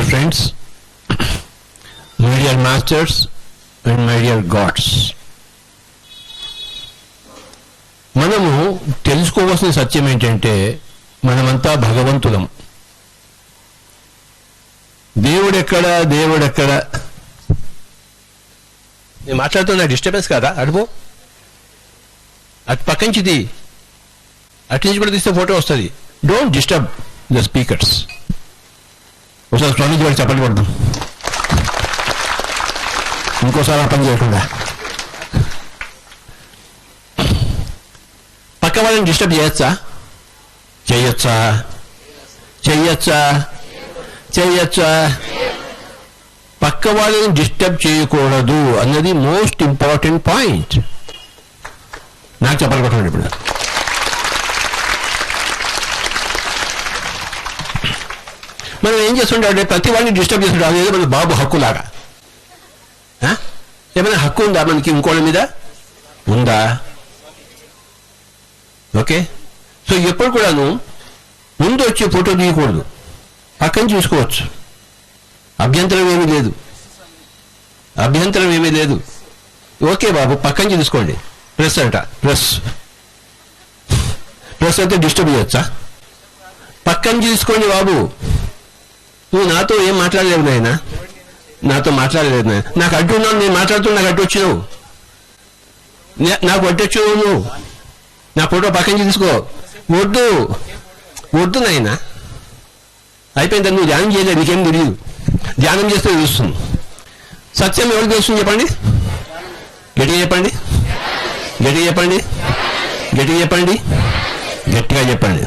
friends, my dear masters and my dear gods. మనము తెలుసుకోవాల్సిన సత్యం ఏంటంటే మనమంతా భగవంతులం. దేవుడెక్కడ నేను మాట్లాడుతున్నా డిస్టర్బెన్స్ కాదా? అడుపు అటు పక్కంచిది అటు నుంచి కూడా తీస్తే ఫోటో వస్తుంది. Don't disturb the speakers. ఒకసారి స్వామీజీ వాడికి చెప్పండి పడదాం, ఇంకోసారి ఆ పని చేయకుండా. పక్క వాళ్ళని డిస్టర్బ్ చేయొచ్చా? చెయ్యొచ్చా? పక్క వాళ్ళని డిస్టర్బ్ చేయకూడదు అన్నది మోస్ట్ ఇంపార్టెంట్ పాయింట్. నాకు చెప్పాలి కొట్టండి. ఇప్పుడు మనం ఏం చేస్తుంటే ప్రతి వాడిని డిస్టర్బ్ చేస్తుంటాం. అదేదో మన బాబు హక్కులాగా. ఏమైనా హక్కు ఉందా మనకి ఇంకోళ్ళ మీద? ఉందా? ఓకే. సో ఎప్పుడు కూడాను ముందు వచ్చి ఫోటో తీయకూడదు, పక్కన చూసుకోవచ్చు. అభ్యంతరం ఏమీ లేదు. ఓకే బాబు పక్కన చూసుకోండి. ప్రెస్ అయితే డిస్టర్బ్ చేయొచ్చా? పక్కన చూసుకోండి బాబు. నువ్వు నాతో ఏం మాట్లాడలేవు నాయన, నాకు అడ్డున్నాను. నేను మాట్లాడుతున్నా, నాకు అడ్డొచ్చినావు, నాకు అడ్డొచ్చావు. నువ్వు నా ఫోటో పక్కన తీసుకో. వద్దు నాయన. అయిపోయింది. నువ్వు ధ్యానం చేయలేదు, నీకేం తెలియదు. ధ్యానం చేస్తే తెలుస్తుంది. సత్యం ఎవరికి తెలుస్తుంది చెప్పండి? గట్టిగా చెప్పండి. గట్టిగా చెప్పండి.